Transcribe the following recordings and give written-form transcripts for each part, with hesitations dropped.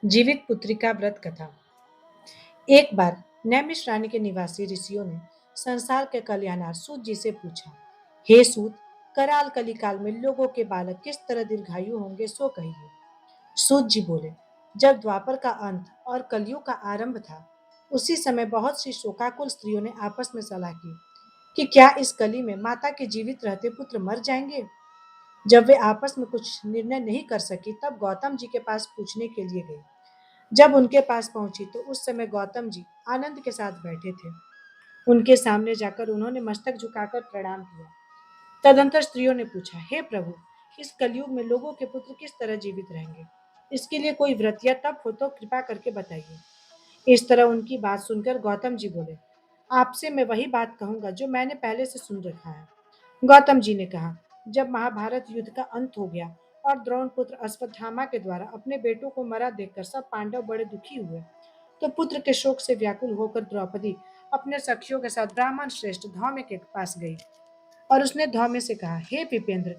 जीवित पुत्रिका व्रत कथा। एक बार नैमिषारण्य के निवासी ऋषियों ने संसार के कल्याणार्थ सूत जी से पूछा, हे सूत, कराल कलिकाल में लोगों के बालक किस तरह दीर्घायु होंगे सो कहिए। सूत जी बोले, जब द्वापर का अंत और कलयुग का आरंभ था, उसी समय बहुत सी शोकाकुल स्त्रियों ने आपस में सलाह की कि क्या इस कली में माता के जीवित रहते पुत्र मर जाएंगे। जब वे आपस में कुछ निर्णय नहीं कर सकी, तब गौतम जी के पास पूछने के लिए गई। जब उनके पास पहुंची तो उस समय गौतम जी आनंद के साथ बैठे थे। उनके सामने जाकर उन्होंने मस्तक झुकाकर प्रणाम किया। तदंतर स्त्रियों ने पूछा, हे प्रभु, इस कलयुग में लोगों के पुत्र किस तरह जीवित रहेंगे? इसके लिए कोई व्रत या तप हो तो कृपा करके बताइए। इस तरह उनकी बात सुनकर गौतम जी बोले, आपसे मैं वही बात कहूंगा जो मैंने पहले से सुन रखा है। गौतम जी ने कहा, जब महाभारत युद्ध का अंत हो गया और द्रोण पुत्र अश्वत्थामा के द्वारा अपने बेटों को मरा देखकर सब पांडव बड़े दुखी हुए, तो पुत्र के शोक से व्याकुल होकर द्रौपदी अपने सखियों के साथ ब्राह्मण श्रेष्ठ धौम्य के पास गई और उसने धौम्य से कहा, हे विपेंद्र,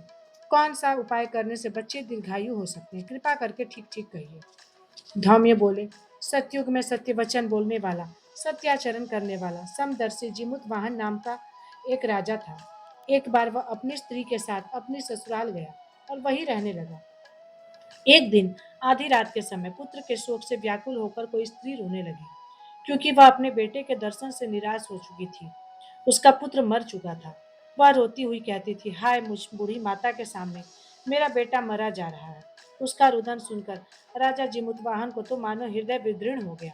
कौन सा उपाय करने से बच्चे दीर्घायु हो सकते हैं? कृपा करके ठीक ठीक कहिए। धौम्य बोले, सतयुग में सत्य वचन बोलने वाला, सत्याचरण करने वाला समदर्शी जिमुत वाहन नाम का एक राजा था। एक बार वह अपनी स्त्री के साथ अपने ससुराल गया और वहीं रहने लगा। एक दिन आधी रात के समय पुत्र के शोक से व्याकुल होकर कोई स्त्री रोने लगी, क्योंकि वह अपने बेटे के दर्शन से निराश हो चुकी थी। उसका पुत्र मर चुका था। वह रोती हुई कहती थी, हाय मुझ बूढ़ी माता के सामने मेरा बेटा मरा जा रहा है। उसका रुदन सुनकर राजा जिमुतवाहन को तो मानो हृदय विदीर्ण हो गया।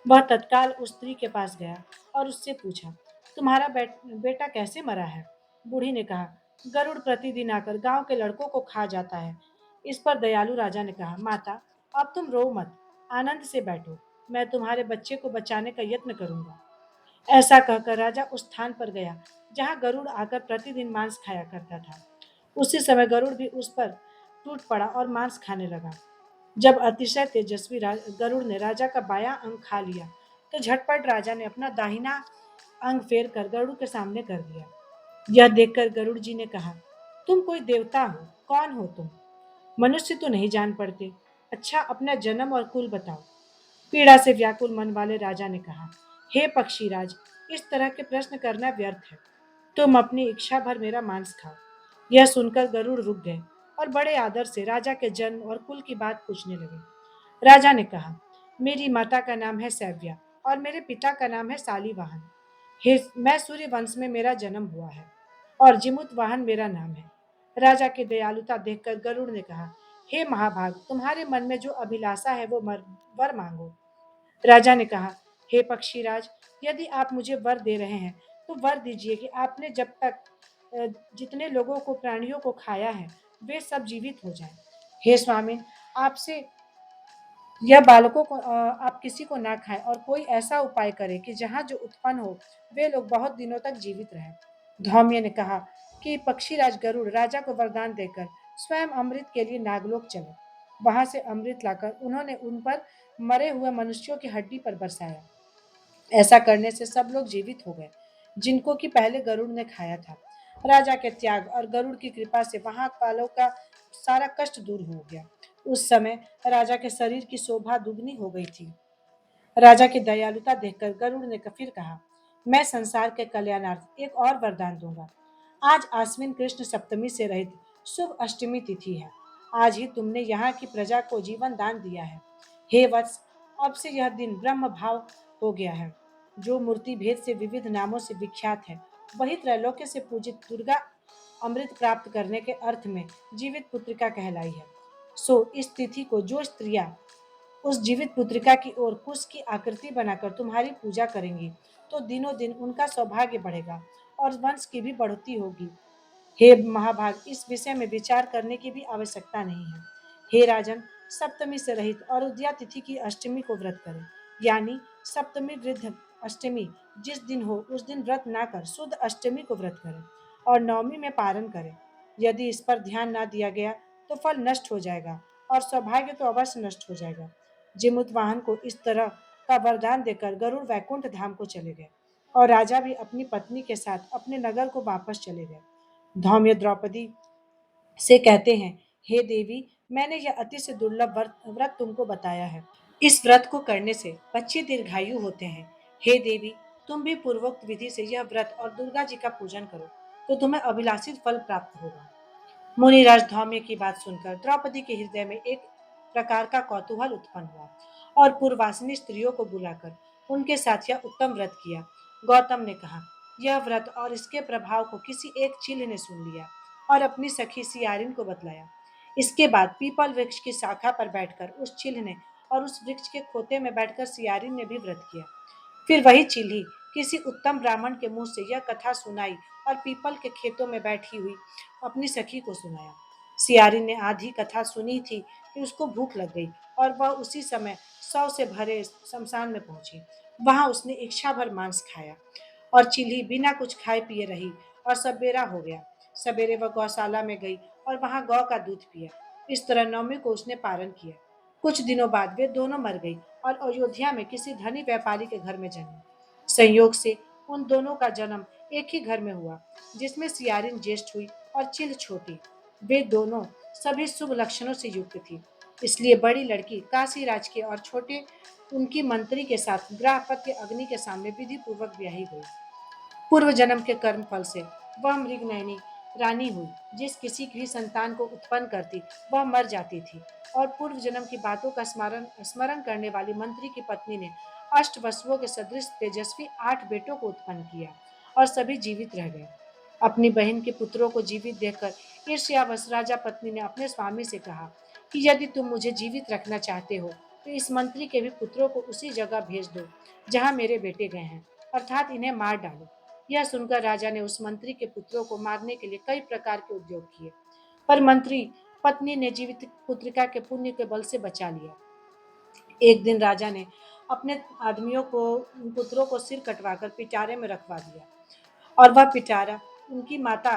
वह तत्काल उस स्त्री के पास गया और उससे पूछा, तुम्हारा बेटा कैसे मरा है? बूढ़ी ने कहा, गरुड़ प्रतिदिन आकर गांव के लड़कों को खा जाता है। इस पर दयालु राजा ने कहा, माता, अब तुम रो मत, आनंद से बैठो, मैं तुम्हारे बच्चे को बचाने का यत्न करूंगा। ऐसा कहकर राजा उस स्थान पर गया जहां गरुड़ आकर प्रतिदिन मांस खाया करता था। उसी समय गरुड़ भी उस पर टूट पड़ा और मांस खाने लगा। जब अतिशय तेजस्वी गरुड़ ने राजा का बायां अंग खा लिया, तो झटपट राजा ने अपना दाहिना अंग फेर कर गरुड़ के सामने कर दिया। यह देखकर गरुड़ जी ने कहा, तुम कोई देवता हो, कौन हो तुम? मनुष्य तो नहीं जान पड़ते। अच्छा, अपना जन्म और कुल बताओ। पीड़ा से व्याकुल मन वाले राजा ने कहा, हे पक्षीराज, इस तरह के प्रश्न करना व्यर्थ है। तुम अपनी इच्छा भर मेरा मांस खाओ। यह सुनकर गरुड़ रुक गए और बड़े आदर से राजा के जन्म और कुल की बात पूछने लगे। राजा ने कहा, मेरी माता का नाम है सैव्या और मेरे पिता का नाम है सालीवाहन। हे, मैं सूर्य वंश में मेरा जन्म हुआ है और जिमुत वाहन मेरा नाम है। राजा की दयालुता देखकर गरुड़ ने कहा, हे महाभाग, तुम्हारे मन में जो अभिलाषा है वो वर मांगो। राजा ने कहा, हे पक्षीराज, यदि आप मुझे वर दे रहे हैं तो वर दीजिए कि आपने जब तक जितने लोगों को प्राणियों को खाया है वे सब जीवित हो जाएं। हे स्वामी, आपसे यह बालकों को आप किसी को ना खाएं और कोई ऐसा उपाय करें कि जहाँ जो उत्पन्न हो वे लोग बहुत दिनों तक जीवित रहें। धौम्य ने कहा कि पक्षीराज गरुड़ राजा को वरदान देकर स्वयं अमृत के लिए नागलोक चले। वहां से अमृत लाकर उन्होंने उन पर मरे हुए मनुष्यों की हड्डी पर बरसाया। ऐसा करने से सब लोग जीवित हो गए जिनको कि पहले गरुड़ ने खाया था। राजा के त्याग और गरुड़ की कृपा से वहां वालों का सारा कष्ट दूर हो गया। उस समय राजा के शरीर की शोभा दुगनी हो गई थी। राजा की दयालुता देखकर गरुड़ ने फिर कहा, मैं संसार के कल्याणार्थ एक और वरदान दूंगा। आज आश्विन कृष्ण सप्तमी से रहित शुभ अष्टमी तिथि है। आज ही तुमने यहाँ की प्रजा को जीवन दान दिया है। हे वत्स, अब से यह दिन ब्रह्म भाव हो गया है। जो मूर्ति भेद से विविध नामों से विख्यात है, वही त्रैलोक्य से पूजित दुर्गा अमृत प्राप्त करने के अर्थ में जीवित पुत्रिका कहलाई है। सो इस तिथि को जो स्त्रियां उस जीवित पुत्रिका की ओर कुश की आकृति बनाकर तुम्हारी पूजा करेंगी, तो दिनों दिन उनका सौभाग्य बढ़ेगा और वंश की भी बढ़ोतरी होगी। हे महाभाग, इस विषय में विचार करने की भी आवश्यकता नहीं है। हे राजन, सप्तमी से रहित और उदया तिथि की अष्टमी को व्रत करें, यानी सप्तमी वृद्ध अष्टमी जिस दिन हो उस दिन व्रत ना कर शुद्ध अष्टमी को व्रत करें और नवमी में पारण करें। यदि इस पर ध्यान ना दिया गया तो फल नष्ट हो जाएगा और सौभाग्य तो अवश्य नष्ट हो जाएगा। जिमुतवाहन को इस तरह का वरदान देकर गरुड़ वैकुंठ धाम को चले गए और राजा भी अपनी पत्नी के साथ अपने नगर को वापस चले गए। धौम्य द्रौपदी से कहते हैं, हे देवी, मैंने यह अति से दुर्लभ व्रत तुमको बताया है। इस व्रत को करने से बच्चे दीर्घायु होते हैं। हे देवी, तुम भी पूर्वोक्त विधि से यह व्रत और दुर्गा जी का पूजन करो, तो तुम्हें अभिलाषित फल प्राप्त होगा। मुनिराज धौम्य की बात सुनकर द्रौपदी के हृदय में एक प्रकार का कौतूहल उत्पन्न हुआ और पूर्ववासिनी स्त्रियों को बुलाकर उनके साथ यह उत्तम व्रत किया। गौतम ने कहा, यह व्रत और इसके प्रभाव को किसी एक चील ने सुन लिया और अपनी सखी सियारिन को बतलाया। इसके बाद पीपल वृक्ष की शाखा पर बैठकर उस चील ने और उस वृक्ष के खोते में बैठकर सियारिन ने भी व्रत किया। फिर वही चील्ही किसी उत्तम ब्राह्मण के मुंह से यह कथा सुनाई और पीपल के खेतों में बैठी हुई अपनी सखी को सुनाया। सियारी ने आधी कथा सुनी थी कि उसको भूख लग गई और वह उसी समय 100 से भरे शमशान में पहुंची। वहां उसने इच्छा भर मांस खाया और चिल्ली बिना कुछ खाए पिए रही और सवेरा हो गया। सवेरे वह गौशाला में गई और वहां गौ का दूध पिया। इस तरह नवमी को उसने पारण किया। कुछ दिनों बाद वे दोनों मर गई और अयोध्या में किसी धनी व्यापारी के घर में जन्मी। संयोग से उन दोनों का जन्म एक ही घर में हुआ, जिसमें सियारिन ज्येष्ठ हुई और चिल छोटी। वे दोनों सभी शुभ लक्षणों से युक्त थी, इसलिए बड़ी लड़की काशीराज के और छोटे उनकी मंत्री के साथ ग्रहपत्य अग्नि के सामने विधि पूर्वक ब्याही गई। पूर्व जन्म के कर्म फल से वह मृगनयनी रानी हुई। जिस किसी भी संतान को उत्पन्न करती वह मर जाती थी और पूर्व जन्म की बातों का स्मरण स्मरण करने वाली मंत्री की पत्नी ने अष्ट वसुओं के सदृश तेजस्वी 8 बेटों को उत्पन्न किया और सभी जीवित रह गए। अपनी बहन के पुत्रों को जीवित देखकर ईर्ष्यावश राजा पत्नी ने अपने स्वामी से कहा कि यदि तुम मुझे जीवित रखना चाहते हो तो इस मंत्री के भी पुत्रों को उसी जगह भेज दो जहां मेरे बेटे गए हैं, अर्थात इन्हें मार डालो। यह सुनकर राजा ने उस मंत्री के पुत्रों को मारने के लिए कई प्रकार के उद्योग किए, पर मंत्री पत्नी ने जीवित पुत्रिका के पुण्य के बल से बचा लिया। एक दिन राजा ने अपने आदमियों को पुत्रों को सिर कटवाकर पिटारे में रखवा दिया और वह पिटारा उनकी माता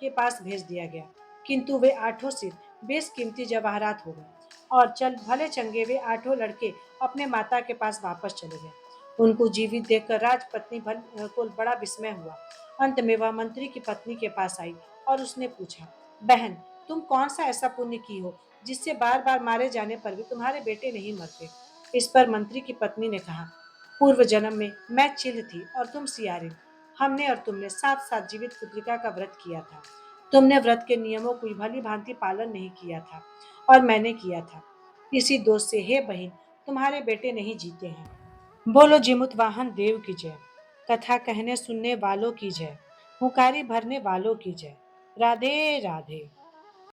के पास भेज दिया गया। किंतु वे 8 सिर बेशकीमती जवाहरात हो गए और चल भले चंगे वे 8 लड़के अपने माता के पास वापस चले गए। उनको जीवित देखकर राजपत्नी को बड़ा विस्मय हुआ। अंत में वह मंत्री की पत्नी के पास आई और उसने पूछा, बहन, तुम कौन सा ऐसा पुण्य की हो जिससे बार बार मारे जाने पर भी तुम्हारे बेटे नहीं मरते। इस पर मंत्री की पत्नी ने कहा, पूर्व जन्म में मैं चिल थी और तुम सियारिन। हमने और तुमने साथ साथ जीवित पुत्रिका का व्रत किया था। तुमने व्रत के नियमों को भली भांति पालन नहीं किया था और मैंने किया था। इसी दोष से हे बहन, तुम्हारे बेटे नहीं जीते हैं। बोलो जिमुत वाहन देव की जय। कथा कहने सुनने वालों की जय। हुकारी भरने वालों की जय। राधे राधे।